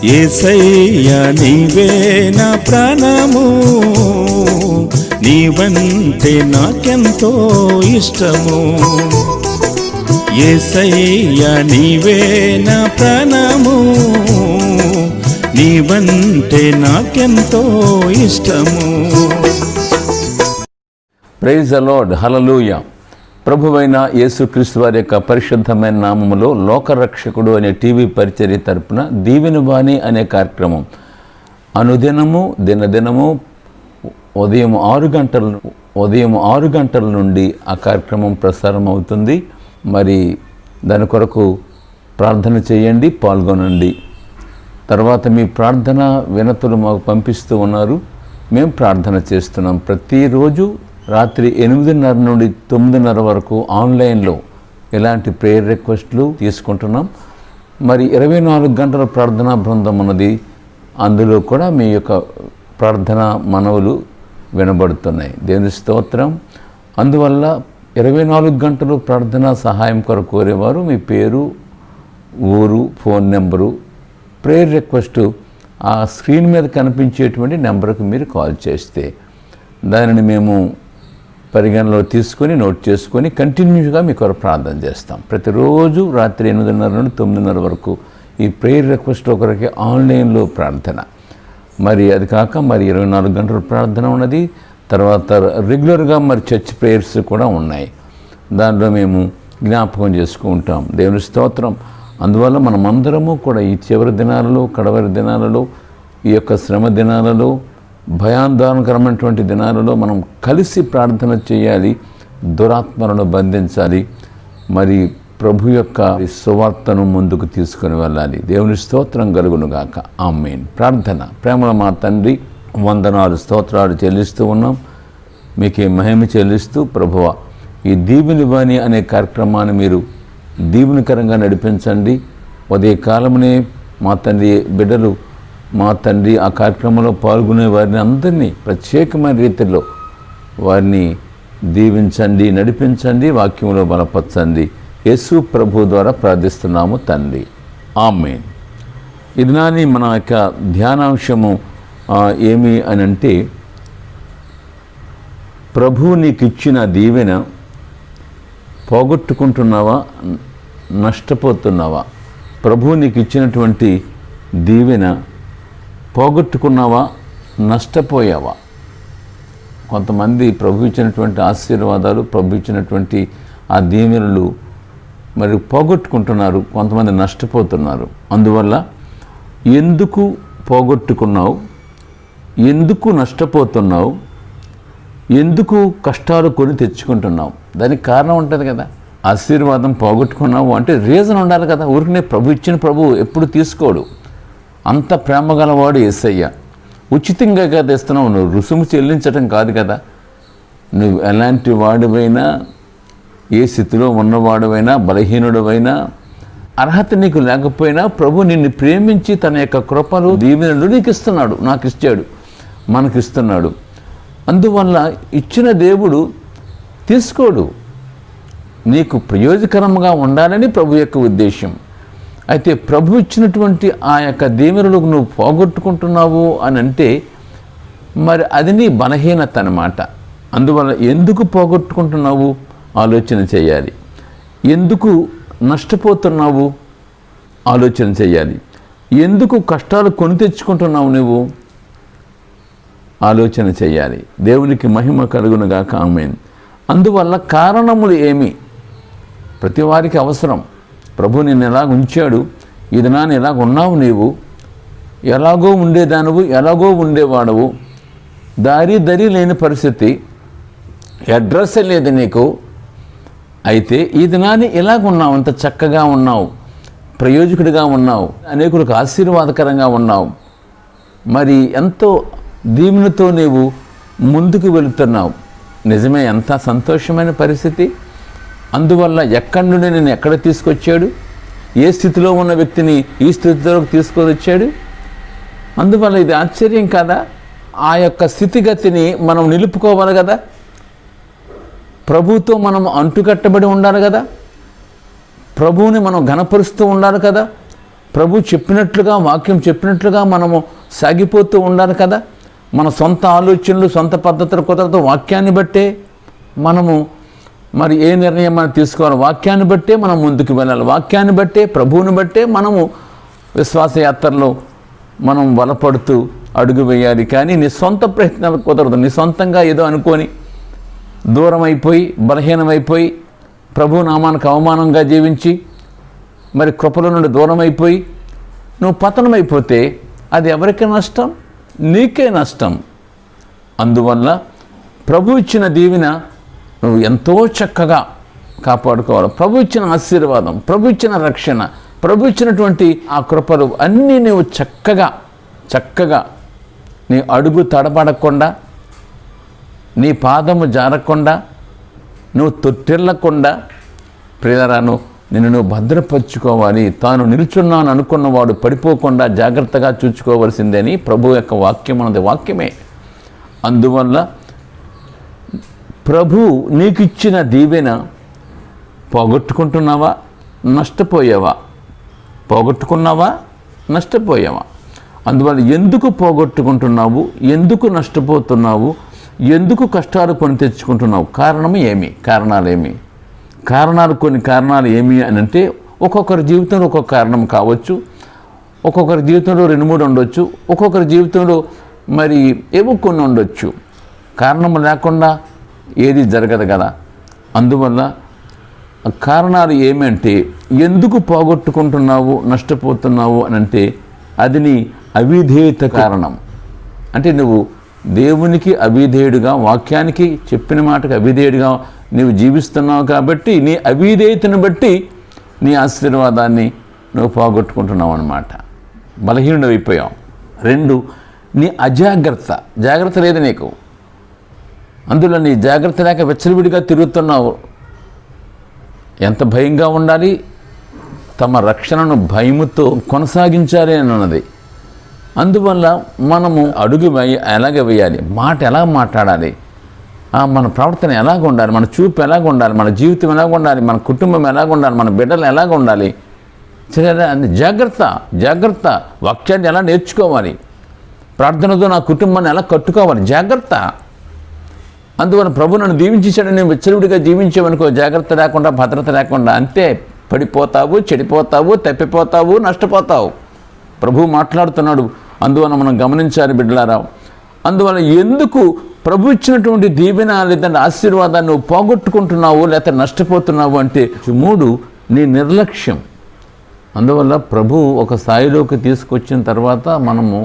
యేసయ్యా నీవే నా ప్రాణము, నీవంటే నాకెంతో ఇష్టము. యేసయ్యా నీవే నా ప్రాణము, నీవంటే నాకెంతో ఇష్టము. ప్రైజ్ ది లార్డ్, హల్లెలూయా. ప్రభువైన యేసుక్రీస్తు వారి యొక్క పరిశుద్ధమైన నామములో లోకరక్షకుడు అనే టీవీ పరిచర్య తరపున దీవెన వాణి అనే కార్యక్రమం అనుదినము దినదినము ఉదయం 6 గంటల నుండి ఆ కార్యక్రమం ప్రసారం అవుతుంది. మరి దాని కొరకు ప్రార్థన చేయండి, పాల్గొనండి. తర్వాత మీ ప్రార్థన వినతులు మాకు పంపిస్తూ ఉన్నారు, మేము ప్రార్థన చేస్తున్నాం. ప్రతిరోజు రాత్రి 8:30 నుండి 9:30 వరకు ఆన్లైన్లో ఇలాంటి ప్రేయర్ రిక్వెస్ట్లు తీసుకుంటున్నాం. మరి 24 గంటల ప్రార్థనా బృందం ఉన్నది, అందులో కూడా మీ యొక్క ప్రార్థన మనవులు వినబడుతున్నాయి. దేవుని స్తోత్రం. అందువల్ల 24 గంటలు ప్రార్థనా సహాయం కొరకు కోరేవారు మీ పేరు, ఊరు, ఫోన్ నెంబరు, ప్రేయర్ రిక్వెస్ట్ ఆ స్క్రీన్ మీద కనిపించేటువంటి నెంబర్కి మీరు కాల్ చేస్తే దానిని మేము పరిగణలో తీసుకొని నోట్ చేసుకొని కంటిన్యూగా మీ కొరకు ప్రార్థన చేస్తాం. ప్రతిరోజు రాత్రి 8:30 నుండి 9:30 వరకు ఈ ప్రేయర్ రిక్వెస్ట్ ఒకరికి ఆన్లైన్లో ప్రార్థన. మరి అది కాక మరి 24 గంటల ప్రార్థన ఉన్నది. తర్వాత రెగ్యులర్గా మరి చర్చ్ ప్రేయర్స్ కూడా ఉన్నాయి, దాంట్లో మేము జ్ఞాపకం చేసుకుంటాం. దేవుని స్తోత్రం. అందువల్ల మనమందరము కూడా ఈ చివరి దినాలలో, కడవరి దినాలలో, ఈ యొక్క శ్రమ దినాలలో, భయాందోళనకరమైనటువంటి దినాలలో మనం కలిసి ప్రార్థన చేయాలి, దురాత్మలను బంధించాలి, మరి ప్రభు యొక్క సువార్తను ముందుకు తీసుకుని వెళ్ళాలి. దేవుని స్తోత్రం కలుగునుగాక. ఆమేన్. ప్రార్థన. ప్రేమల మా తండ్రి, వందనాలు స్తోత్రాలు చెల్లిస్తూ ఉన్నాం, మీకే మహిమ చెల్లిస్తూ ప్రభువా ఈ దీవెన వాణి అనే కార్యక్రమాన్ని మీరు దీవెనకరంగా నడిపించండి. ఉదయకాలమునే మా తండ్రి బిడ్డలు, మా తండ్రి ఆ కార్యక్రమంలో పాల్గొనే వారిని అందరినీ ప్రత్యేకమైన రీతిలో వారిని దీవించండి, నడిపించండి, వాక్యంలో బలపరచండి. యేసు ప్రభు ద్వారా ప్రార్థిస్తున్నాము తండ్రి. ఆమేన్. ఇది నాని మన యొక్క ధ్యానాంశము ఏమి అని అంటే, ప్రభువు నీకు ఇచ్చిన దీవెన పోగొట్టుకుంటున్నావా, నష్టపోతున్నావా? ప్రభువు నీకు ఇచ్చినటువంటి దీవెన పోగొట్టుకున్నావా, నష్టపోయావా? కొంతమంది ప్రభు ఇచ్చినటువంటి ఆశీర్వాదాలు, ప్రభు ఇచ్చినటువంటి ఆ దీవెనలు మరి పోగొట్టుకుంటున్నారు, కొంతమంది నష్టపోతున్నారు. అందువల్ల ఎందుకు పోగొట్టుకున్నావు, ఎందుకు నష్టపోతున్నావు, ఎందుకు కష్టాలు కొని తెచ్చుకుంటున్నావు? దానికి కారణం ఉంటుంది కదా. ఆశీర్వాదం పోగొట్టుకున్నావు అంటే రీజన్ ఉండాలి కదా. ఊరికనే ప్రభు ఇచ్చిన ప్రభు ఎప్పుడు తీసుకోడు. అంత ప్రేమ గలవాడు యేసయ్య. ఉచితంగా కదా ఇస్తున్నావు, నువ్వు రుసుము చెల్లించటం కాదు కదా. నువ్వు ఎలాంటి వాడివైనా, ఏ స్థితిలో ఉన్నవాడివైనా, బలహీనుడివైనా, అర్హత నీకు లేకపోయినా ప్రభు నిన్ను ప్రేమించి తన యొక్క కృపలు, దీవెనలు నీకు ఇస్తున్నాడు, నాకు ఇచ్చాడు, మనకిస్తున్నాడు. అందువల్ల ఇచ్చిన దేవుడు తీసుకోడు, నీకు ప్రయోజకరంగా ఉండాలని ప్రభు యొక్క ఉద్దేశం. అయితే ప్రభు ఇచ్చినటువంటి ఆ యొక్క దీవెనలకు నువ్వు పోగొట్టుకుంటున్నావు అని అంటే మరి అది నీ బలహీనత అన్నమాట. అందువల్ల ఎందుకు పోగొట్టుకుంటున్నావు ఆలోచన చేయాలి. ఎందుకు నష్టపోతున్నావు ఆలోచన చేయాలి. ఎందుకు కష్టాలు కొని తెచ్చుకుంటున్నావు నువ్వు ఆలోచన చేయాలి. దేవునికి మహిమ కలుగునుగాక. ఆమేన్. అందువల్ల కారణములు ఏమి? ప్రతి వారికి అవసరం. ప్రభు నిన్ను ఎలాగ ఉంచాడు, ఈ దినాన్ని ఎలాగ ఉన్నావు, నీవు ఎలాగో ఉండేదానువు, ఎలాగో ఉండేవాడవు, దరి లేని పరిస్థితి, అడ్రస్ లేదు నీకు. అయితే ఈ దినాన్ని ఎలాగున్నావు, అంత చక్కగా ఉన్నావు, ప్రయోజకుడిగా ఉన్నావు, అనేకులకు ఆశీర్వాదకరంగా ఉన్నావు, మరి ఎంతో దీవెనతో నీవు ముందుకు వెళుతున్నావు. నిజమే, ఎంత సంతోషమైన పరిస్థితి. అందువల్ల ఎక్కడి నుండి నేను ఎక్కడ తీసుకొచ్చాడు, ఏ స్థితిలో ఉన్న వ్యక్తిని ఈ స్థితిలోకి తీసుకొని వచ్చాడు. అందువల్ల ఇది ఆశ్చర్యం కాదా? ఆ యొక్క స్థితిగతిని మనం నిలుపుకోవాలి కదా. ప్రభువుతో మనం అంటుకట్టబడి ఉండాలి కదా. ప్రభువుని మనం ఘనపరుస్తూ ఉండాలి కదా. ప్రభు చెప్పినట్లుగా, వాక్యం చెప్పినట్లుగా మనము సాగిపోతూ ఉండాలి కదా. మన సొంత ఆలోచనలు, సొంత పద్ధతుల కుదరదు. వాక్యాన్ని బట్టే మనము మరి ఏ నిర్ణయం మనం తీసుకోవాలి, వాక్యాన్ని బట్టే మనం ముందుకు వెళ్ళాలి. వాక్యాన్ని బట్టే, ప్రభువుని బట్టే మనము విశ్వాసయాత్రలో మనం బలపడుతూ అడుగు వేయాలి. కానీ నీ సొంత ప్రయత్నాలు కుదరదు. నీ సొంతంగా ఏదో అనుకొని దూరం అయిపోయి, బలహీనమైపోయి, ప్రభు నామానికి అవమానంగా జీవించి, మరి కృపల నుండి దూరం అయిపోయి నువ్వు పతనమైపోతే అది ఎవరికి నష్టం? నీకే నష్టం. అందువల్ల ప్రభు ఇచ్చిన దీవెన నువ్వు ఎంతో చక్కగా కాపాడుకోవాలి. ప్రభు ఇచ్చిన ఆశీర్వాదం, ప్రభు ఇచ్చిన రక్షణ, ప్రభు ఇచ్చినటువంటి ఆ కృపలు అన్నీ నువ్వు చక్కగా నీ అడుగు తడబడకుండా, నీ పాదము జారకుండా, నువ్వు తొట్టిల్లకుండా ప్రియరాను నిన్ను నువ్వు భద్రపరుచుకోవాలి. తాను నిలుచున్నాను అనుకున్నవాడు పడిపోకుండా జాగ్రత్తగా చూసుకోవలసిందని ప్రభు యొక్క వాక్యం అన్నది వాక్యమే. అందువల్ల ప్రభు నీకు ఇచ్చిన దీవెన పోగొట్టుకుంటున్నావా, నష్టపోయావా? పోగొట్టుకున్నావా, నష్టపోయావా? అందువల్ల ఎందుకు పోగొట్టుకుంటున్నావు, ఎందుకు నష్టపోతున్నావు, ఎందుకు కష్టాలు కొని తెచ్చుకుంటున్నావు? కారణం ఏమి? కొన్ని కారణాలు ఏమి అని అంటే, ఒక్కొక్కరి జీవితంలో ఒక్కొక్క కారణం కావచ్చు, ఒక్కొక్కరి జీవితంలో 2-3 ఉండొచ్చు, ఒక్కొక్కరి జీవితంలో మరి ఏవో కొన్ని ఉండొచ్చు. కారణం లేకుండా ఏది జరగదు కదా. అందువల్ల కారణాలు ఏమంటే, ఎందుకు పోగొట్టుకుంటున్నావు, నష్టపోతున్నావు అని అంటే అది నీ అవిధేయత కారణం. అంటే నువ్వు దేవునికి అవిధేయుడిగా, వాక్యానికి చెప్పిన మాటకు అవిధేయుడిగా నువ్వు జీవిస్తున్నావు కాబట్టి నీ అవిధేయతను బట్టి నీ ఆశీర్వాదాన్ని నువ్వు పోగొట్టుకుంటున్నావు అన్నమాట. బలహీనుడు అయిపోయావు. 2, నీ జాగ్రత్త లేదు నీకు. అందులో నీ జాగ్రత్త లేక విచ్చలవిడిగా తిరుగుతున్నావు. ఎంత భయంగా ఉండాలి, తమ రక్షణను భయముతో కొనసాగించాలి అని అన్నది. అందువల్ల మనము అడుగు ఎలాగ వేయాలి, మాట ఎలా మాట్లాడాలి, మన ప్రవర్తన ఎలాగ ఉండాలి, మన చూపు ఎలాగ ఉండాలి, మన జీవితం ఎలాగ ఉండాలి, మన కుటుంబం ఎలాగ ఉండాలి, మన బిడ్డలు ఎలాగ ఉండాలి, జాగ్రత్త. వాక్యాన్ని ఎలా నేర్చుకోవాలి, ప్రార్థనతో నా కుటుంబాన్ని ఎలా కట్టుకోవాలి, జాగ్రత్త. అందువల్ల ప్రభు నన్ను దీవించేశాడని నేను విచ్చలవిడిగా జీవించామనుకో, జాగ్రత్త లేకుండా, భద్రత లేకుండా, అంతే పడిపోతావు, చెడిపోతావు, తప్పిపోతావు, నష్టపోతావు. ప్రభు మాట్లాడుతున్నాడు. అందువల్ల మనం గమనించాలి బిడ్డలారా. అందువల్ల ఎందుకు ప్రభు ఇచ్చినటువంటి దీవెన లేదంటే ఆశీర్వాదాన్ని నువ్వు పోగొట్టుకుంటున్నావు, లేకపోతే నష్టపోతున్నావు అంటే 3, నీ నిర్లక్ష్యం. అందువల్ల ప్రభు ఒక స్థాయిలోకి తీసుకొచ్చిన తర్వాత మనము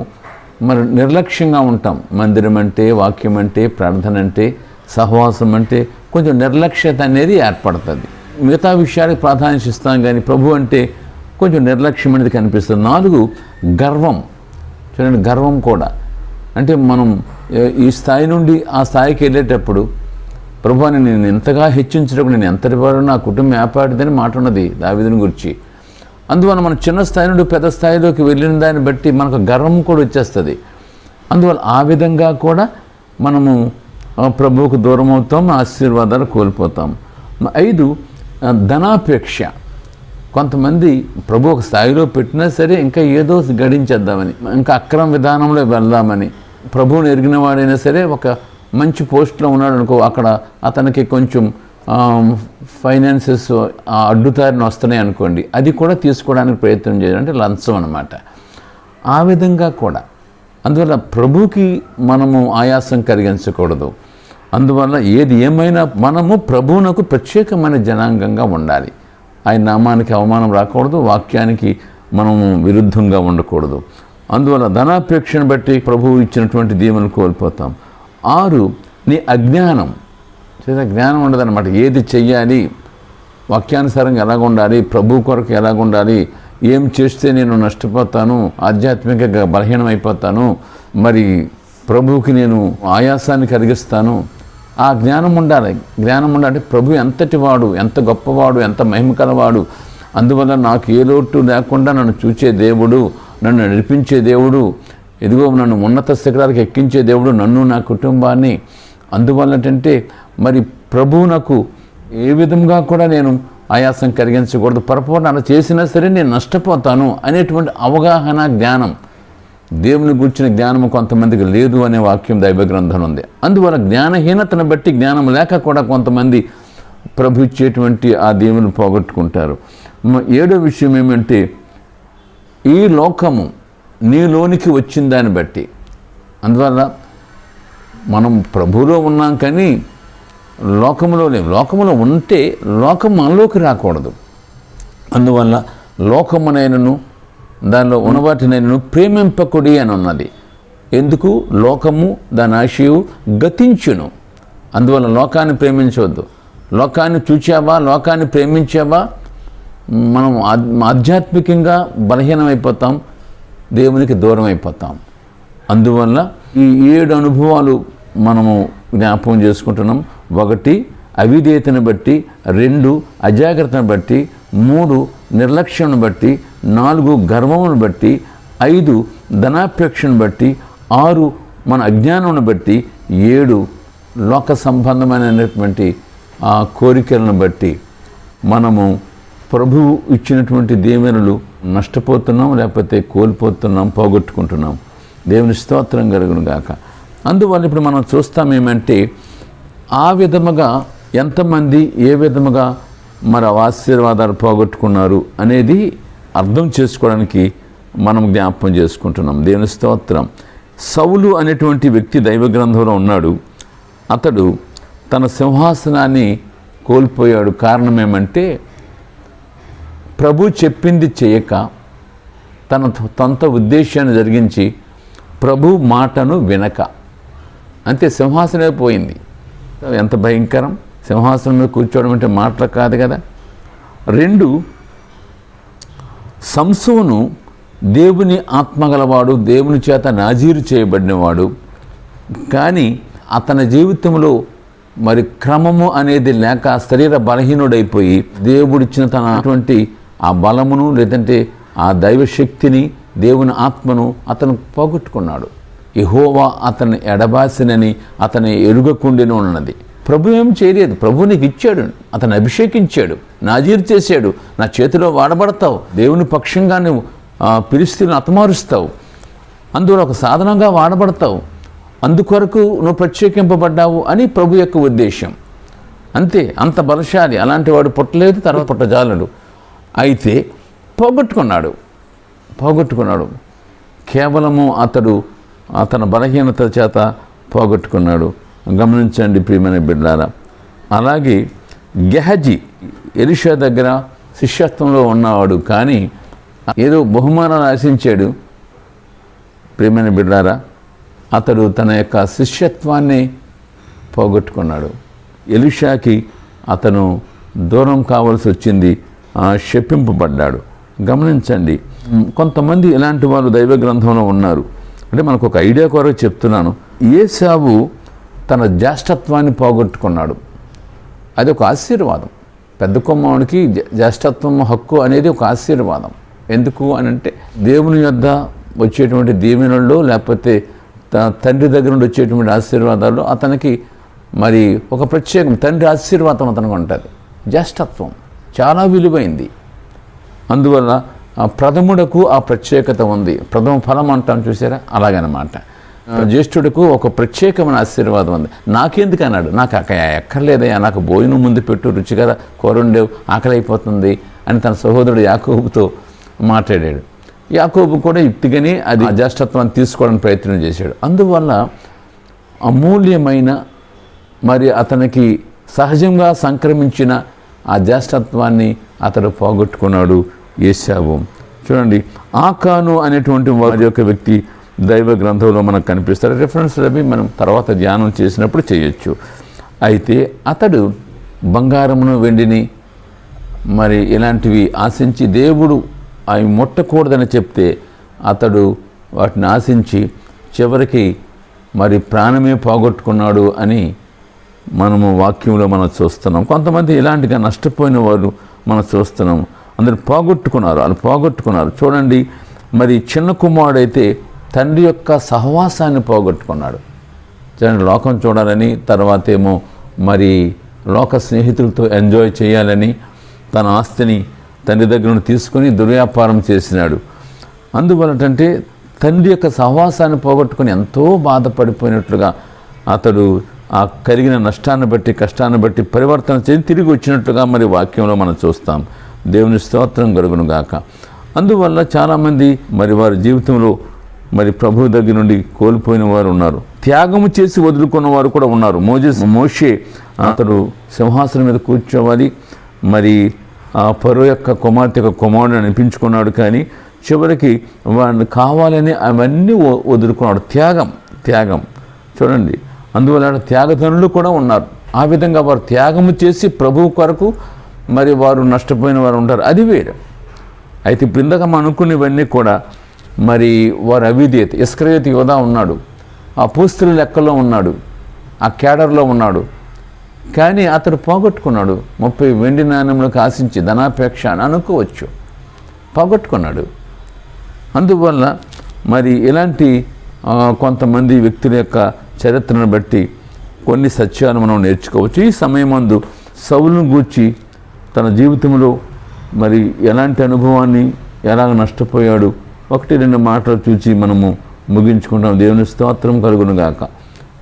మరి నిర్లక్ష్యంగా ఉంటాం. మందిరం అంటే, వాక్యం అంటే, ప్రార్థన అంటే, సహవాసం అంటే కొంచెం నిర్లక్ష్యత అనేది ఏర్పడుతుంది. మిగతా విషయాలకు ప్రాధాన్యత ఇస్తాం, కానీ ప్రభు అంటే కొంచెం నిర్లక్ష్యం అనేది కనిపిస్తుంది. 4, గర్వం. చూడండి, గర్వం కూడా అంటే మనం ఈ స్థాయి నుండి ఆ స్థాయికి వెళ్ళేటప్పుడు ప్రభువాని నేను ఎంతగా హెచ్చించడం, నేను ఎంతటి వాడు, నా కుటుంబం ఏర్పడిందని మాట ఉన్నది దావీదుని గురించి. అందువల్ల మనం చిన్న స్థాయి నుండి పెద్ద స్థాయిలోకి వెళ్ళిన దాన్ని బట్టి మనకు గర్వం కూడా వచ్చేస్తుంది. అందువల్ల ఆ విధంగా కూడా మనము ప్రభువుకు దూరం అవుతాం, ఆశీర్వాదాలు కోల్పోతాం. 5, ధనాపేక్ష. కొంతమంది ప్రభు ఒక స్థాయిలో పెట్టినా సరే ఇంకా ఏదో గడించేద్దామని, ఇంకా అక్రమ విధానంలో వెళ్దామని, ప్రభువుని ఎరిగిన వాడైనా సరే ఒక మంచి పోస్ట్లో ఉన్నాడు అనుకో, అక్కడ అతనికి కొంచెం ఫైనాన్సెస్ అడ్డుదారిని వస్తున్నాయి అనుకోండి, అది కూడా తీసుకోవడానికి ప్రయత్నం చేయాలి, అంటే లంచం అన్నమాట. ఆ విధంగా కూడా అందువల్ల ప్రభుకి మనము ఆయాసం కలిగించకూడదు. అందువల్ల ఏది ఏమైనా మనము ప్రభువునకు ప్రత్యేకమైన జనాంగంగా ఉండాలి. ఆయన నామానికి అవమానం రాకూడదు, వాక్యానికి మనము విరుద్ధంగా ఉండకూడదు. అందువల్ల ధనాపేక్షను బట్టి ప్రభువు ఇచ్చినటువంటి దీవెనలు కోల్పోతాం. 6, నీ అజ్ఞానం. జ్ఞానం ఉండదన్నమాట. ఏది చెయ్యాలి, వాక్యానుసారంగా ఎలాగ ఉండాలి, ప్రభు కొరకు ఎలాగ ఉండాలి, ఏం చేస్తే నేను నష్టపోతాను, ఆధ్యాత్మికంగా బలహీనమైపోతాను, మరి ప్రభువుకి నేను ఆయాసాన్ని కలిగిస్తాను, ఆ జ్ఞానం ఉండాలి. జ్ఞానం ఉండాలంటే ప్రభు ఎంతటి వాడు, ఎంత గొప్పవాడు, ఎంత మహిమ కలవాడు, అందువల్ల నాకు ఏ లోటు లేకుండా నన్ను చూచే దేవుడు, నన్ను నడిపించే దేవుడు, ఇదిగో నన్ను ఉన్నత శిఖరాలకు ఎక్కించే దేవుడు, నన్ను నా కుటుంబాన్ని. అందువల్ల ఏంటంటే మరి ప్రభువు నాకు ఏ విధంగా కూడా నేను ఆయాసం కలిగించకూడదు, పొరపాటున అలా చేసినా సరే నేను నష్టపోతాను అనేటువంటి అవగాహన, జ్ఞానం, దేవుని గురించిన జ్ఞానం కొంతమందికి లేదు అనే వాక్యం దైవ గ్రంథంలో ఉంది. అందువల్ల జ్ఞానహీనతను బట్టి, జ్ఞానం లేక కూడా కొంతమంది ప్రభు ఇచ్చేటువంటి ఆ దేవుని పోగొట్టుకుంటారు. 7వ విషయం ఏమంటే, ఈ లోకము నీలోనికి వచ్చిన దాన్ని బట్టి, అందువల్ల మనం ప్రభువులో ఉన్నాం కానీ లోకంలో లేవు. లోకములో ఉంటే లోకం మనలోకి రాకూడదు. అందువల్ల లోకమునైనను దానిలో ఉన్నవాటినైనను ప్రేమింపకుడి అని ఉన్నది. ఎందుకు? లోకము దాని ఆశయు గతించును. అందువల్ల లోకాన్ని ప్రేమించవద్దు. లోకాన్ని చూచావా, లోకాన్ని ప్రేమించావా, మనం ఆధ్యాత్మికంగా బలహీనమైపోతాం, దేవునికి దూరం అయిపోతాం. అందువల్ల ఈ 7 అనుభవాలు మనము జ్ఞాపకం చేసుకుంటున్నాం. 1 అవిధేయతను బట్టి, 2 అజాగ్రత్తను బట్టి, 3 నిర్లక్ష్యం బట్టి, 4 గర్వమును బట్టి, 5 ధనాపేక్షను బట్టి, 6 మన అజ్ఞానం బట్టి, 7 లోక సంబంధమైనటువంటి ఆ కోరికలను బట్టి మనము ప్రభువు ఇచ్చినటువంటి దీవెనలు నష్టపోతున్నాం, లేకపోతే కోల్పోతున్నాం, పోగొట్టుకుంటున్నాం. దేవుని స్తోత్రం కలుగును గాక. అందువల్ల ఇప్పుడు మనం చూస్తామేమంటే, ఆ విధముగా ఎంతమంది ఏ విధముగా మరి ఆశీర్వాదాలు పోగొట్టుకున్నారు అనేది అర్థం చేసుకోవడానికి మనం జ్ఞాపకం చేసుకుంటున్నాం. దేవుని స్తోత్రం. సౌలు అనేటువంటి వ్యక్తి దైవ గ్రంథంలో ఉన్నాడు. అతడు తన సింహాసనాన్ని కోల్పోయాడు. కారణం ఏమంటే, ప్రభు చెప్పింది చేయక తన సొంత ఉద్దేశాన్ని జరిగించి ప్రభు మాటను వినక, అంతే, సింహాసనమే పోయింది. ఎంత భయంకరం! సింహాసనం మీద కూర్చోవడం అంటే మాటలు కాదు కదా. 2 సంసోను దేవుని ఆత్మగలవాడు, దేవుని చేత నాజీరు చేయబడినవాడు. కానీ అతని జీవితంలో మరి క్రమము అనేది లేక శరీర బలహీనుడైపోయి దేవుడిచ్చిన తన అటువంటి ఆ బలమును, లేదంటే ఆ దైవశక్తిని, దేవుని ఆత్మను అతను పోగొట్టుకున్నాడు. యెహోవా అతన్ని ఎడబాసినని అతని ఎరుగకుండిన ఉన్నది. ప్రభు ఏం చేయలేదు. ప్రభు నీకు ఇచ్చాడు, అతను అభిషేకించాడు, నాజీరు చేశాడు, నా చేతిలో వాడబడతావు, దేవుని పక్షంగా నువ్వు ఫిలిష్తీయులను హతమారుస్తావు, అందువల్ల ఒక సాధనంగా వాడబడతావు, అందుకొరకు నువ్వు ప్రత్యేకింపబడ్డావు అని ప్రభు యొక్క ఉద్దేశం. అంతే, అంత బలశాలి. అలాంటి వాడు పుట్టలేదు, తర్వాత పుట్టజాలడు. అయితే పోగొట్టుకున్నాడు. కేవలము అతడు తన బలహీనత చేత పోగొట్టుకున్నాడు. గమనించండి ప్రియమైన బిడ్డలారా. అలాగే గెహజీ ఎలీషా దగ్గర శిష్యత్వంలో ఉన్నవాడు, కానీ ఏదో బహుమానాలు ఆశించాడు. ప్రియమైన బిడ్డలారా, అతడు తన యొక్క శిష్యత్వాన్ని పోగొట్టుకున్నాడు. ఎలీషాకి అతను దూరం కావాల్సి వచ్చింది, శపింపబడ్డాడు. గమనించండి, కొంతమంది ఇలాంటి వారు దైవ గ్రంథంలో ఉన్నారు. అంటే మనకు ఒక ఐడియా కొరకు చెప్తున్నాను. ఏశావు తన జ్యేష్ఠత్వాన్ని పోగొట్టుకున్నాడు. అది ఒక ఆశీర్వాదం. పెద్ద కుమారుడికి జ్యేష్ఠత్వం హక్కు అనేది ఒక ఆశీర్వాదం. ఎందుకు అని అంటే, దేవుని యొద్ద వచ్చేటువంటి దీవెనల్లో, లేకపోతే తండ్రి దగ్గర నుండి వచ్చేటువంటి ఆశీర్వాదాలు అతనికి మరి ఒక ప్రత్యేకం. తండ్రి ఆశీర్వాదం అతనికి ఉంటుంది. జ్యేష్ఠత్వం చాలా విలువైంది. అందువల్ల ప్రథముడకు ఆ ప్రత్యేకత ఉంది. ప్రథమ ఫలం అంటాం చూసారా, అలాగనమాట. జ్యేష్ఠుడికి ఒక ప్రత్యేకమైన ఆశీర్వాదం ఉంది. నాకెందుకు అన్నాడు, నాకు ఎక్కర్లేదయ్యా, నాకు భోజనం ముందు పెట్టు, రుచిగా కూరండేవు, ఆకలి అయిపోతుంది అని తన సహోదరుడు యాకోబుతో మాట్లాడాడు. యాకోబు కూడా యుక్తిగానే అది జ్యేష్ఠత్వాన్ని తీసుకోవడానికి ప్రయత్నం చేశాడు. అందువల్ల అమూల్యమైన మరి అతనికి సహజంగా సంక్రమించిన ఆ జ్యేష్ఠత్వాన్ని అతడు పోగొట్టుకున్నాడు ఏశావు. చూడండి, ఆకాను అనేటువంటి వారి యొక్క వ్యక్తి దైవ గ్రంథంలో మనకు కనిపిస్తారు. రిఫరెన్స్ అవి మనం తర్వాత ధ్యానం చేసినప్పుడు చేయొచ్చు. అయితే అతడు బంగారమును, వెండిని మరి ఇలాంటివి ఆశించి, దేవుడు అవి ముట్టకూడదని చెప్తే అతడు వాటిని ఆశించి చివరికి మరి ప్రాణమే పోగొట్టుకున్నాడు అని మనము వాక్యంలో మనం చూస్తున్నాం. కొంతమంది ఇలాంటిగా నష్టపోయిన వారు మనం చూస్తున్నాం. అందరు పోగొట్టుకున్నారు. చూడండి, మరి చిన్న కుమారుడైతే తండ్రి యొక్క సహవాసాన్ని పోగొట్టుకున్నాడు. చూడండి, లోకం చూడాలని, తర్వాత ఏమో మరి లోక స్నేహితులతో ఎంజాయ్ చేయాలని, తన ఆస్తిని తండ్రి దగ్గర నుండి తీసుకొని దుర్వ్యాపారం చేసినాడు. అందువలనంటే తండ్రి యొక్క సహవాసాన్ని పోగొట్టుకొని ఎంతో బాధపడిపోయినట్లుగా అతడు ఆ కలిగిన నష్టాన్ని బట్టి కష్టాన్ని బట్టి పరివర్తన చేసి తిరిగి వచ్చినట్లుగా మరి వాక్యంలో మనం చూస్తాం. దేవుని స్తోత్రం కలుగును గాక. అందువల్ల చాలామంది మరి వారి జీవితంలో మరి ప్రభువు దగ్గర నుండి కోల్పోయిన వారు ఉన్నారు, త్యాగము చేసి వదులుకున్న వారు కూడా ఉన్నారు. మోషే అతడు సింహాసనం మీద కూర్చోవాలి, మరి ఆ ఫరో యొక్క కుమార్తె యొక్క కుమారుడు అనిపించుకున్నాడు, కానీ చివరికి వాడిని కావాలని అవన్నీ వదులుకున్నాడు. త్యాగం చూడండి. అందువల్ల త్యాగధనులు కూడా ఉన్నారు. ఆ విధంగా వారు త్యాగము చేసి ప్రభువు కొరకు మరి వారు నష్టపోయిన వారు ఉంటారు, అది వేరు. అయితే ఇప్పుడు ఇందాక మనం అనుకునేవన్నీ కూడా మరి వారు అవిధేయత. ఇస్కరియోతు యోధా ఉన్నాడు, ఆ అపోస్తలుల లెక్కలో ఉన్నాడు, ఆ కేడర్లో ఉన్నాడు, కానీ అతడు పోగొట్టుకున్నాడు. 30 వెండి నాణ్యములకు ఆశించి ధనాపేక్ష అని అనుకోవచ్చు, పోగొట్టుకున్నాడు. అందువల్ల మరి ఇలాంటి కొంతమంది వ్యక్తుల యొక్క చరిత్రను బట్టి కొన్ని సత్యాలు మనం నేర్చుకోవచ్చు. ఈ సమయమందు సౌలును గూర్చి తన జీవితంలో మరి ఎలాంటి అనుభవాన్ని ఎలాగ నష్టపోయాడు 1-2 మాటలు చూసి మనము ముగించుకుంటాం. దేవుని స్తోత్రం కలుగును గాక.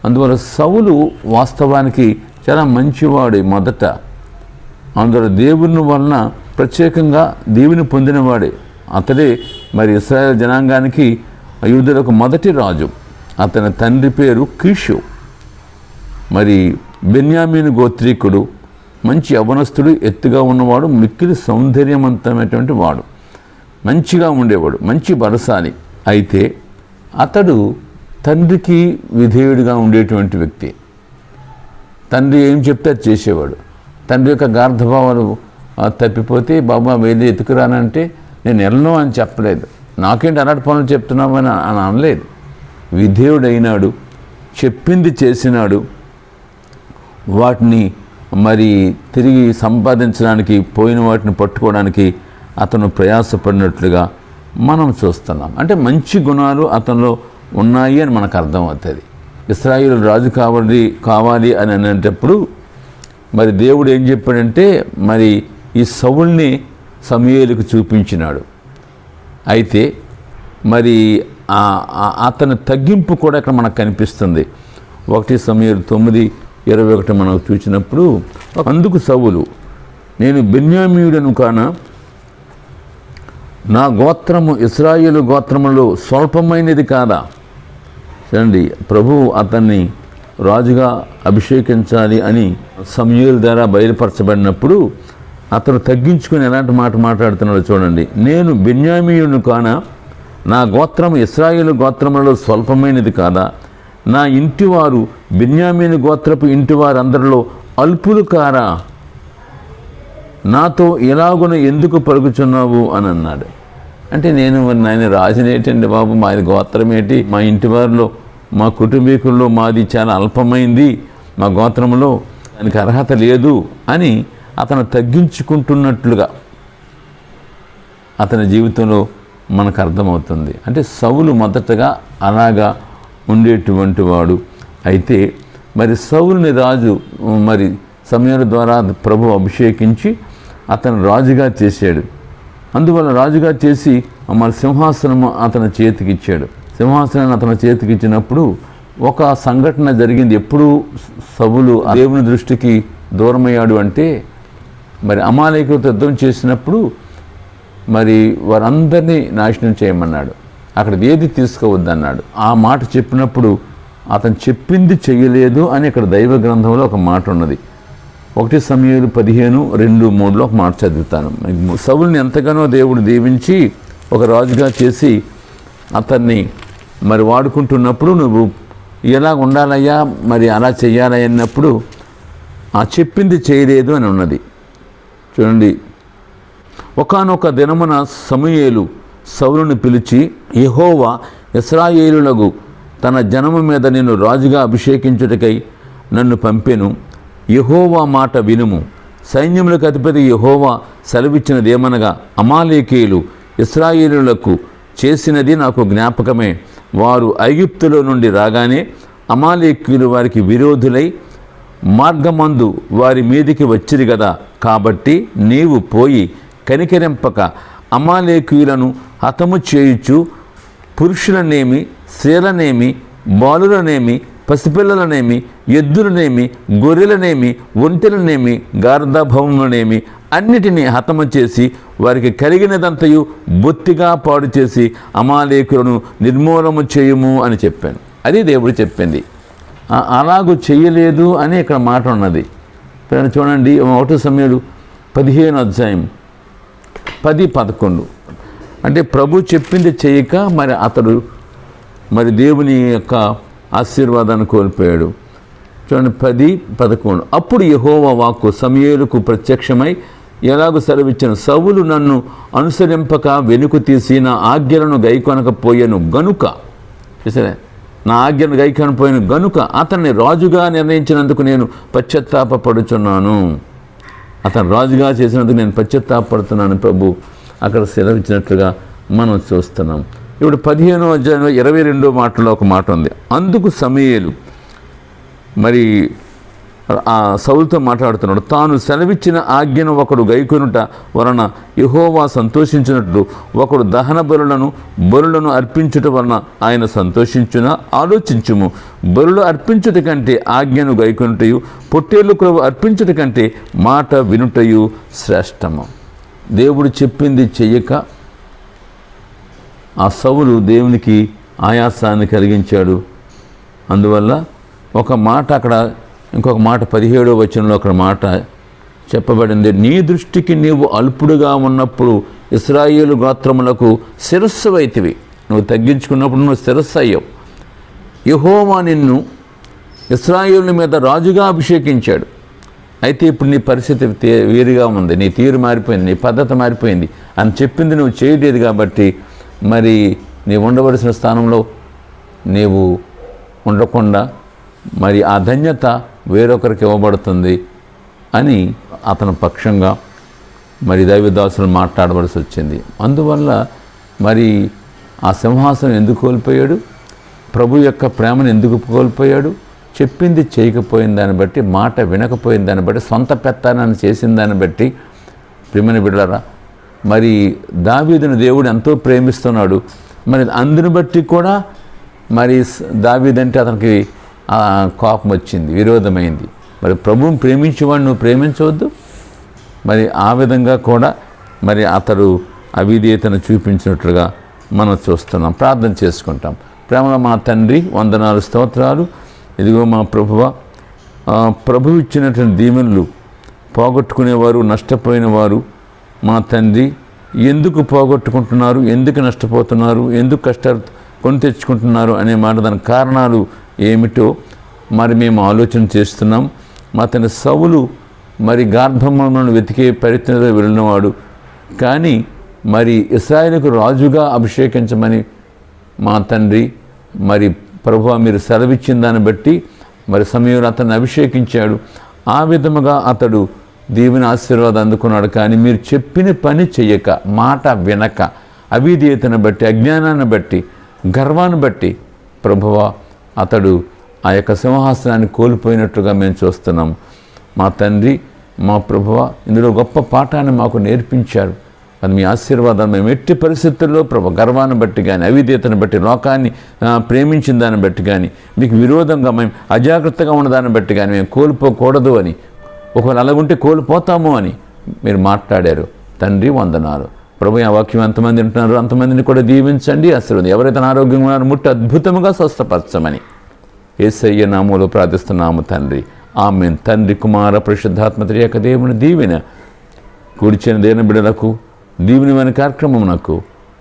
అందువల్ల సౌలు వాస్తవానికి చాలా మంచివాడే. మొదట అందులో దేవుని వలన ప్రత్యేకంగా దేవుని పొందినవాడే. అతడే మరి ఇశ్రాయేలు జనాంగానికి యూదులకు మొదటి రాజు. అతని తండ్రి పేరు కీషు, మరి బెన్యామీను గోత్రీకుడు, మంచి యవనస్తుడు, ఎత్తుగా ఉన్నవాడు, మిక్కిలి సౌందర్యవంతమైనటువంటి వాడు, మంచిగా ఉండేవాడు, మంచి బలశాలి. అయితే అతడు తండ్రికి విధేయుడిగా ఉండేటువంటి వ్యక్తి. తండ్రి ఏం చెప్తే అది చేసేవాడు. తండ్రి యొక్క గార్ధభావాలు తప్పిపోతే బాబా వేది ఎత్తుకురానంటే నేను వెళ్ళను అని చెప్పలేదు, నాకేంటి అలాంటి పనులు చెప్తున్నామని అని అనలేదు. విధేయుడైనాడు, చెప్పింది చేసినాడు. వాటిని మరి తిరిగి సంపాదించడానికి, పోయిన వాటిని పట్టుకోవడానికి అతను ప్రయాసపడినట్లుగా మనం చూస్తున్నాం. అంటే మంచి గుణాలు అతనిలో ఉన్నాయి అని మనకు అర్థమవుతుంది. ఇశ్రాయేలు రాజు కావాలి అని అనేటప్పుడు మరి దేవుడు ఏం చెప్పాడంటే మరి ఈ సౌలుని సమూయేలుకు చూపించినాడు. అయితే మరి అతని తగ్గింపు కూడా ఇక్కడ మనకు కనిపిస్తుంది. 1 సమూయేలు 9:21 మనం చూసినప్పుడు, అందుకు సౌలు, నేను బెన్యామీయుడను కాన, నా గోత్రము ఇశ్రాయేలు గోత్రములో స్వల్పమైనది కాదా. చూడండి, ప్రభువు అతన్ని రాజుగా అభిషేకించాలి అని సమూయేలు ద్వారా బయలుపరచబడినప్పుడు అతను తగ్గించుకుని ఎలాంటి మాట మాట్లాడుతున్నాడో చూడండి. నేను బెన్యామీయుడను కాన, నా గోత్రము ఇశ్రాయేలు గోత్రములలో స్వల్పమైనది కాదా. నా ఇంటివారు బెన్యామీను గోత్రపు ఇంటివారు అందరిలో అల్పులు కారా. నాతో ఎలాగున ఎందుకు పలుకుచున్నావు అని అన్నాడు. అంటే నేను నాయన రాజునేటండి బాబు, మాది గోత్రం ఏంటి, మా ఇంటి వారిలో మా కుటుంబీకుల్లో మాది చాలా అల్పమైంది, మా గోత్రంలో దానికి అర్హత లేదు అని అతను తగ్గించుకుంటున్నట్లుగా అతని జీవితంలో మనకు అర్థమవుతుంది. అంటే సౌలు మొదటగా అలాగా ఉండేటువంటి వాడు. అయితే మరి సౌలుని రాజు మరి సమూయేలు ద్వారా ప్రభు అభిషేకించి అతను రాజుగా చేశాడు. అందువల్ల రాజుగా చేసి మరి సింహాసనము అతని చేతికి ఇచ్చాడు. సింహాసనాన్ని అతని చేతికి ఇచ్చినప్పుడు ఒక సంఘటన జరిగింది. ఎప్పుడు సౌలు దేవుని దృష్టికి దూరమయ్యాడు అంటే మరి అమాలేకులతో యుద్ధం చేసినప్పుడు మరి వారందరినీ నాశనం చేయమన్నాడు, అక్కడ ఏది తీసుకోవద్దన్నాడు. ఆ మాట చెప్పినప్పుడు అతను చెప్పింది చెయ్యలేదు అని ఇక్కడ దైవ గ్రంథంలో ఒక మాట ఉన్నది. 1 సమూయేలు 15:2-3 ఒక మాట చదువుతాను. సౌలుని ఎంతగానో దేవుడు దీవించి ఒక రాజుగా చేసి అతన్ని మరి వాడుకుంటున్నప్పుడు నువ్వు ఎలా ఉండాలయ్యా, మరి అలా చెయ్యాలి అన్నప్పుడు ఆ చెప్పింది చేయలేదు అని ఉన్నది. చూడండి, ఒకానొక దినమున సమూయేలు సౌలుని పిలిచి, యెహోవా ఇశ్రాయేలులకు తన జనము మీద నేను రాజుగా అభిషేకించుటకై నన్ను పంపెను. యెహోవా మాట వినుము. సైన్యములకు అధిపతి యెహోవా సెలవిచ్చినదేమనగా, అమాలేకీయులు ఇశ్రాయేలులకు చేసినది నాకు జ్ఞాపకమే. వారు ఐగుప్తులో నుండి రాగానే అమాలేకీయులు వారికి విరోధులై మార్గమందు వారి మీదికి వచ్చిరి గదా, కాబట్టి నీవు పోయి కనికరింపక అమాలేకీయులను హతము చేయుచు పురుషులనేమి, స్త్రీలనేమి, బాలులనేమి, పసిపిల్లలనేమి, ఎద్దులనేమి, గొర్రెలనేమి, ఒంటెలనేమి, గార్ధభవములనేమి అన్నిటినీ హతము చేసి వారికి కలిగినదంతయు బొత్తిగా పాడు చేసి అమాలేకులను నిర్మూలము చేయుము అని చెప్పాను. అది దేవుడు చెప్పింది. అలాగూ చెయ్యలేదు అని ఇక్కడ మాట ఉన్నది. చూడండి 1 సమూయేలు 15:10-11. అంటే ప్రభు చెప్పింది చేయక అతడు దేవుని యొక్క ఆశీర్వాదాన్ని కోల్పోయాడు. చూడండి 10:11. అప్పుడు యెహోవా వాక్కు సమూయేలుకు ప్రత్యక్షమై ఎలాగూ సెలవిచ్చాను, సౌలు నన్ను అనుసరింపక వెనుకు తీసి నా ఆజ్ఞలను గైకొనకపోయాను గనుక, చూసారా, నా ఆజ్ఞను గైకొనపోయాను గనుక అతన్ని రాజుగా నిర్ణయించినందుకు నేను పశ్చాత్తాపడుచున్నాను. అతను రాజుగా చేసినందుకు నేను పశ్చాత్తాపడుతున్నాను ప్రభు అక్కడ సెలవిచ్చినట్లుగా మనం చూస్తున్నాం. ఇప్పుడు 15వ అధ్యాయంలో 22వ మాటలో ఒక మాట ఉంది. అందుకు సమూయేలు ఆ సౌలుతో మాట్లాడుతున్నాడు, తాను సెలవిచ్చిన ఆజ్ఞను ఒకడు గైకొనుట వలన యెహోవా సంతోషించినట్లు ఒకడు దహన బలులను అర్పించుట వలన ఆయన సంతోషించునా? ఆలోచించుము. బలులు అర్పించుట కంటే ఆజ్ఞను గైకొనుటయు, పొట్టేళ్ళు కొరకు అర్పించుట కంటే మాట వినుటయు శ్రేష్టము. దేవుడు చెప్పింది చెయ్యక ఆ సౌలు దేవునికి ఆయాసాన్ని కలిగించాడు. అందువల్ల ఒక మాట అక్కడ, ఇంకొక మాట 17వ వచనంలో ఒక మాట చెప్పబడింది, నీ దృష్టికి నీవు అల్పుడుగా ఉన్నప్పుడు ఇశ్రాయేలు గోత్రములకు శిరస్సు అయితివి. నువ్వు తగ్గించుకున్నప్పుడు నువ్వు శిరస్సు అయ్యావు. యెహోవా నిన్ను ఇశ్రాయేలు మీద రాజుగా అభిషేకించాడు. అయితే ఇప్పుడు నీ పరిస్థితి వేరుగా ఉంది, నీ తీరు మారిపోయింది, నీ పద్ధతి మారిపోయింది అని చెప్పింది నువ్వు చేయలేదు. కాబట్టి నీవు ఉండవలసిన స్థానంలో నీవు ఉండకుండా ఆ ధన్యత వేరొకరికి ఇవ్వబడుతుంది అని అతని పక్షంగా దైవదాసులు మాట్లాడవలసి వచ్చింది. అందువల్ల ఆ సింహాసనం ఎందుకు కోల్పోయాడు? ప్రభు యొక్క ప్రేమను ఎందుకు కోల్పోయాడు? చెప్పింది చేయకపోయిన దాన్ని బట్టి, మాట వినకపోయిన దాన్ని బట్టి, సొంత పెత్తనాన్ని చేసిన దాన్ని బట్టి. ప్రియమైన బిడ్డలారా, దావీదును దేవుడు ఎంతో ప్రేమిస్తున్నాడు. అందుని బట్టి కూడా దావీదంటే అతనికి కోపం వచ్చింది, విరోధమైంది. ప్రభువుని ప్రేమించేవాడు నువ్వు ప్రేమించవద్దు? ఆ విధంగా కూడా అతడు అవిధేయతను చూపించినట్లుగా మనం చూస్తున్నాం. ప్రార్థన చేసుకుంటాం. ప్రేమలో మా తండ్రి, వందనాలు, స్తోత్రాలు. ఇదిగో మా ప్రభువా, ప్రభు ఇచ్చినటువంటి దీవెనలు పోగొట్టుకునేవారు, నష్టపోయిన వారు మా తండ్రి ఎందుకు పోగొట్టుకుంటున్నారు, ఎందుకు నష్టపోతున్నారు, ఎందుకు కష్టాలు కొని తెచ్చుకుంటున్నారు అనే మాట, దాని కారణాలు ఏమిటో మేము ఆలోచన చేస్తున్నాం. మా తండ్రి సౌలు గార్ధమ్మను వెతికే ప్రయత్నంలో వెళ్ళినవాడు, కానీ ఇశ్రాయేలుకు రాజుగా అభిషేకించమని మా తండ్రి ప్రభువా మీరు సెలవిచ్చిన దాన్ని బట్టి సమూయేలు అతన్ని అభిషేకించాడు. ఆ విధముగా అతడు దేవుని ఆశీర్వాదం అందుకున్నాడు. కానీ మీరు చెప్పిన పని చెయ్యక, మాట వినక, అవిధేయతను బట్టి, అజ్ఞానాన్ని బట్టి, గర్వాన్ని బట్టి ప్రభువా అతడు ఆ యొక్క సింహాసనాన్ని కోల్పోయినట్టుగా మేము చూస్తున్నాం. మా తండ్రి, మా ప్రభువా, ఇందులో గొప్ప పాఠాన్ని మాకు నేర్పించారు. అది మీ ఆశీర్వాదాన్ని మేము ఎట్టి పరిస్థితుల్లో ప్రభు గర్వాన్ని బట్టి కానీ, అవిధేయతను బట్టి, లోకాన్ని ప్రేమించిన దాన్ని బట్టి కానీ, మీకు విరోధంగా మేము అజాగ్రత్తగా ఉన్న దాన్ని బట్టి కానీ మేము కోల్పోకూడదు అని, ఒకవేళ అలాగుంటే కోల్పోతాము అని మీరు మాట్లాడారు. తండ్రి వందనాలు. ప్రభు ఆ వాక్యం ఎంతమంది వింటున్నారు అంతమందిని కూడా దీవించండి, ఆశీర్వదించండి. ఎవరైతే అనారోగ్యంగా ఉన్నారో ముట్టి అద్భుతంగా స్వస్థపరచమని యేసయ్య నామములో ప్రార్థిస్తున్నాము తండ్రి. ఆమేన్. తండ్రి, కుమార, పరిశుద్ధాత్మ త్రియక దేవుని దీవెన కూడిచిన దేవుని బిడ్డలకు, దీవెనమైన కార్యక్రమమునకు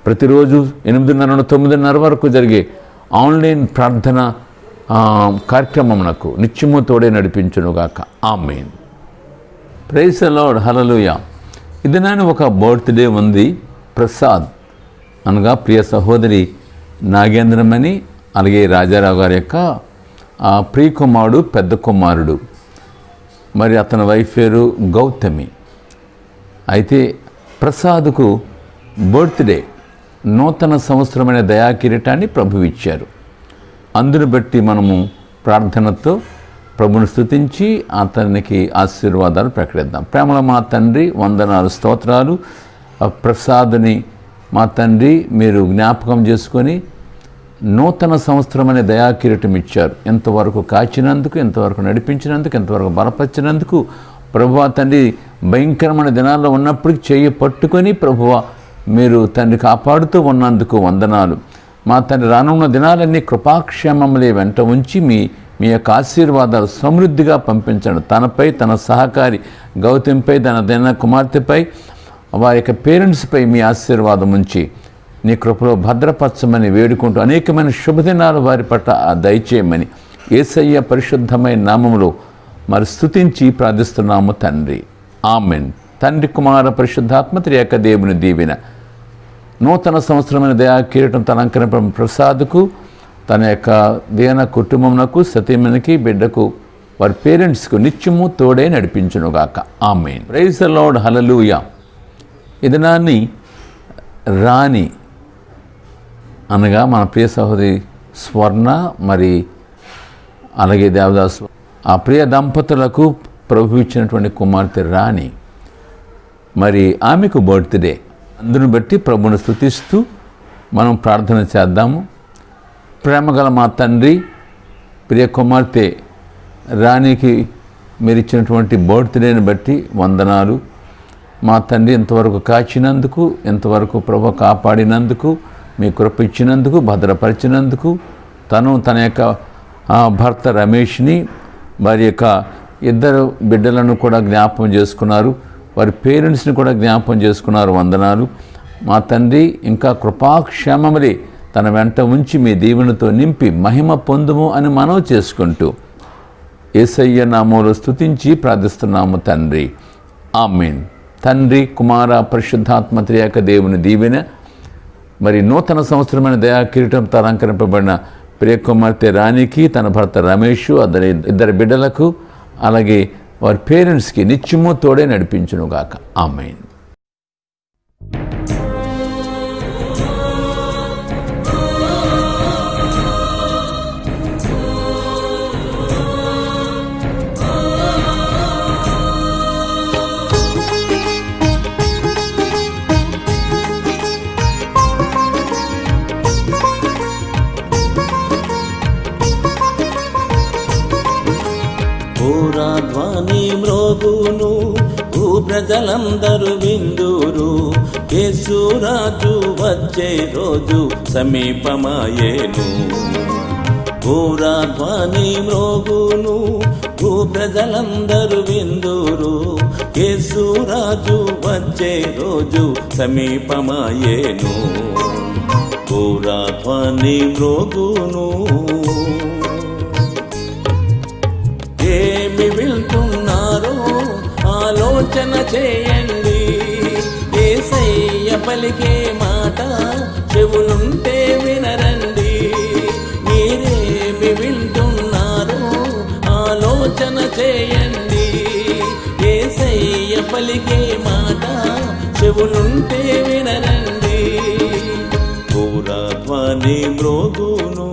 ప్రతిరోజు 8:30 9:30 వరకు జరిగే ఆన్లైన్ ప్రార్థన కార్యక్రమమునకు నిత్యము తోడే నడిపించునుగాక. Amen. Praise the Lord. Hallelujah. ఇది నేను ఒక బర్త్డే ఉంది. ప్రసాద్ అనగా ప్రియ సహోదరి నాగేంద్రమణి, అలాగే రాజారావు గారి యొక్క ప్రియ కుమారుడు, పెద్ద కుమారుడు. అతని వైఫ్ పేరు గౌతమి. అయితే ప్రసాద్కు బర్త్డే, నూతన సంవత్సరమైన దయాకిరీటాన్ని ప్రభు ఇచ్చారు. అందును బట్టి మనము ప్రార్థనతో ప్రభుని స్తుతించి అతనికి ఆశీర్వాదాలు ప్రకటిద్దాం. ప్రేమల మా తండ్రి, వందనాలు, స్తోత్రాలు. ప్రసాద్ని మా తండ్రి మీరు జ్ఞాపకం చేసుకొని నూతన సంవత్సరం అనే దయాకిరీటం ఇచ్చారు. ఎంతవరకు కాచినందుకు, ఎంతవరకు నడిపించినందుకు, ఎంతవరకు బలపరిచినందుకు ప్రభువా తండ్రి, భయంకరమైన దినాల్లో ఉన్నప్పటికీ చెయ్యి పట్టుకొని ప్రభువా మీరు తండ్రి కాపాడుతూ ఉన్నందుకు వందనాలు. మా తండ్రి రానున్న దినాలన్నీ కృపాక్షేమములే వెంట ఉంచి మీ యొక్క ఆశీర్వాదాలు సమృద్ధిగా పంపించండి. తనపై, తన సహకారి గౌతమ్పై, తన కుమార్తెపై, వారి యొక్క పేరెంట్స్పై మీ ఆశీర్వాదం ఉంచి నీ కృపలో భద్రపరచమని వేడుకుంటూ అనేకమైన శుభదినాలు వారి పట్ల దయచేయమని యేసయ్య పరిశుద్ధమైన నామములో మరి స్తుతించి ప్రార్థిస్తున్నాము తండ్రి. ఆమెన్. తండ్రి, కుమార, పరిశుద్ధాత్మ త్రియేక దేవుని దీవెన నూతన సంవత్సరమైన దయా కిరీటం తన అంకణ ప్రసాద్కు, తన యొక్క దేన కుటుంబమునకు, సతీమణికి, బిడ్డకు, వారి పేరెంట్స్కు నిత్యము తోడే నడిపించునుగాక. Amen. Praise the Lord. Hallelujah. ఈ దినాన్ని రాణి అనగా మన ప్రియ సహోదరి స్వర్ణ, మరి అలాగే దేవదాసు, ఆ ప్రియ దంపతులకు ప్రభు ఇచ్చినటువంటి కుమార్తె రాణి, మరి ఆమెకు బర్త్డే. అందును బట్టి ప్రభుని స్తుతిస్తూ మనం ప్రార్థన చేద్దాము. ప్రేమగల మా తండ్రి, ప్రియ కుమార్తె రాణికి మీరు ఇచ్చినటువంటి బర్త్డేని బట్టి వందనాలు. మా తండ్రి ఎంతవరకు కాచినందుకు, ఎంతవరకు ప్రభు కాపాడినందుకు, మీ కృప ఇచ్చినందుకు, భద్రపరిచినందుకు, తన యొక్క భర్త రమేష్ని, వారి యొక్క ఇద్దరు బిడ్డలను కూడా జ్ఞాపకం చేసుకున్నారు, వారి పేరెంట్స్ని కూడా జ్ఞాపకం చేసుకున్నారు. వందనాలు. మా తండ్రి ఇంకా కృపాక్షేమములే తన వెంట ఉంచి మీ దీవెనతో నింపి మహిమ పొందుము అని మనవి చేసుకుంటూ యేసయ్య నామములో స్తుతించి ప్రార్థిస్తున్నాము తండ్రి. ఆమేన్. తండ్రి, కుమార, పరిశుద్ధాత్మ త్రియేక దేవుని దీవెన, మరి నూతన సంవత్సరమైన దయా కిరీటం అలంకరింపబడిన ప్రియ కుమార్తె రాణికి, తన భర్త రమేష్, ఇద్దరు బిడ్డలకు, అలాగే వారి పేరెంట్స్కి నిత్యము తోడే నడిపించునుగాక. ఆమేన్. ధ్వని మ్రోగును, ప్రజలందరూ విందురు, యేసురాజు వచ్చే రోజు సమీపమాయేను. ధ్వని మ్రోగును, ప్రజలందరూ విందురు, యేసురాజు వచ్చే రోజు సమీపమాయేను. ధ్వని మ్రోగును. ఏమి వింటున్నారో ఆలోచన చేయండి. యేసయ్య పలికే మాట చెవులుంటే వినరండి. మీరేమి వింటున్నారో ఆలోచన చేయండి. యేసయ్య పలికే మాట చెవులుంటే వినరండి. ధ్వని మ్రోగును.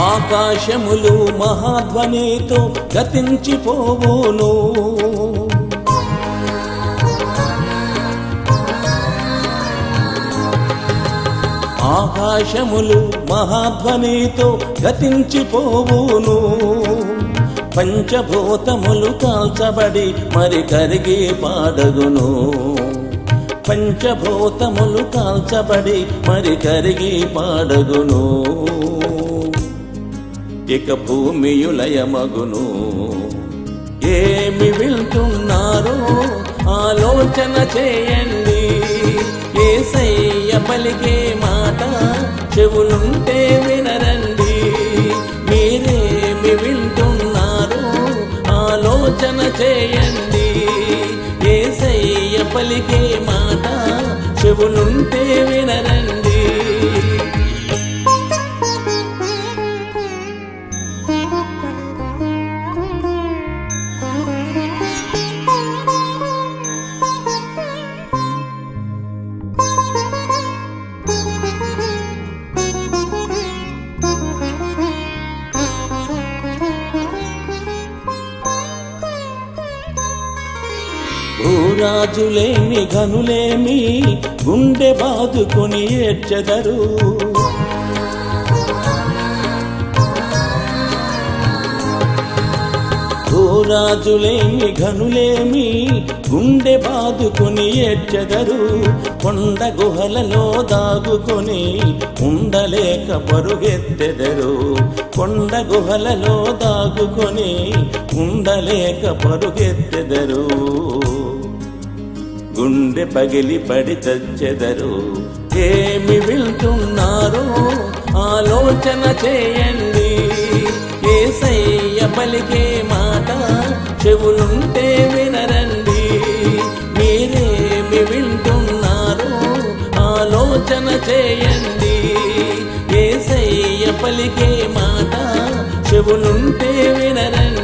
ఆకాశములు మహాధ్వనితో గతించిపోవును. ఆకాశములు మహాధ్వనితో గతించిపోవును. పంచభూతములు కాల్చబడి మరి కరిగి పాడగును. పంచభూతములు కాల్చబడి మరి కరిగి పాడగును. ఇక భూమియులయమగును. ఏమి వింటున్నారో ఆలోచన చేయండి. యేసయ్య పలికే మాట చెవులుంటే వినరండి. మీరేమి వింటున్నారు ఆలోచన చేయండి. యేసయ్య పలికే మాట చెవులుంటే వినరండి. భూరాజులేమి ఘనులేమి గుండె బాదుకొని ఏడ్చెదరు. భూరాజులేమి ఘనులేమి గుండె బాదుకొని ఏడ్చెదరు. కొండ గుహలలో దాగుకొని ఉండలేక పరుగెత్తెదరు. కొండ గుహలలో దాగుకొని ఉండలేక పరుగెత్తెదరు. గుండె పగిలి పడి చచ్చెదరు. ఏమి వింటున్నారో ఆలోచన చేయండి. యేసయ్య పలికే మాట చెవులుంటే వినరండి. మీరేమి వింటున్నారో ఆలోచన చేయండి. యేసయ్య పలికే మాట చెవులుంటే వినరండి.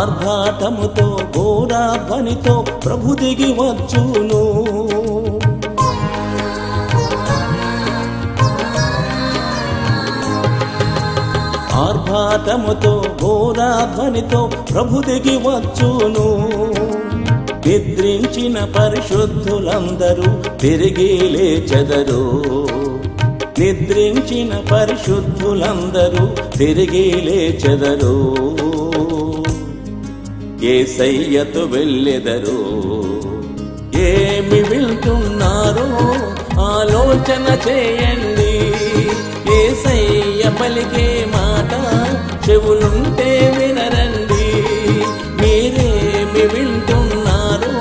ఆర్భాటముతో ఘోరాధ్వనితో ప్రభు దిగి వచ్చును. ఆర్భాటముతో ఘోరాధ్వనితో ప్రభు దిగి వచ్చును. నిద్రించిన పరిశుద్ధులందరూ తిరిగి లేచెదరు. నిద్రించిన పరిశుద్ధులందరూ తిరిగి లేచెదరు. యేసయ్యతో వెళ్ళెదరు. ఏమి వింటున్నారో ఆలోచన చేయండి. యేసయ్య పలికే మాట చెవులుంటే వినరండి. మీరేమి వింటున్నారో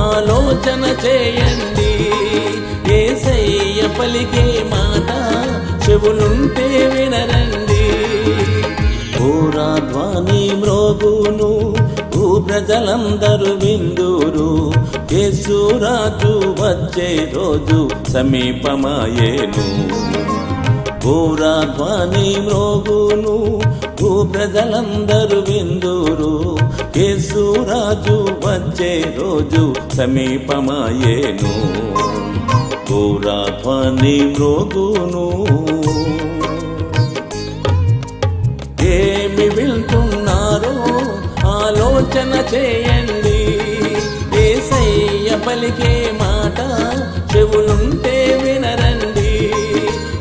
ఆలోచన చేయండి. యేసయ్య పలికే మాట చెవులుంటే వినరండి. ఘోరాధ్వని మ్రోగును ప్రజలందరూ విందురు. యేసురాజు వచ్చే రోజు సమీపమాయేను. ఘోరాధ్వని మ్రోగును ప్రజలందరూ విందురు. యేసురాజు వచ్చే రోజు సమీపమాయేను. ఘోరాధ్వని మ్రోగును. ఏమి వింటున్నారో ఆలోచన చేయండి. యేసయ్య పలికే మాట చెవులుంటే వినరండి.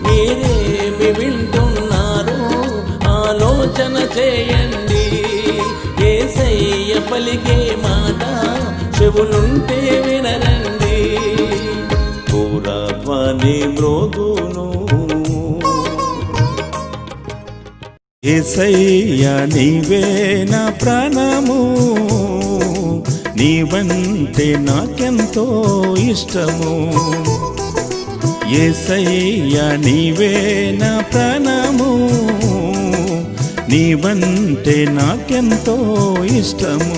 మీరేమి వింటున్నారో ఆలోచన చేయండి. యేసయ్య పలికే మాట చెవులుంటే వినరండి. ఘోరాధ్వని మ్రోగును. యేసయ్యా నీవే నా ప్రాణము, నీవంటే నాకెంతో ఇష్టము. యేసయ్యా నీవే నా ప్రాణము, నీవంటే నాకెంతో ఇష్టము.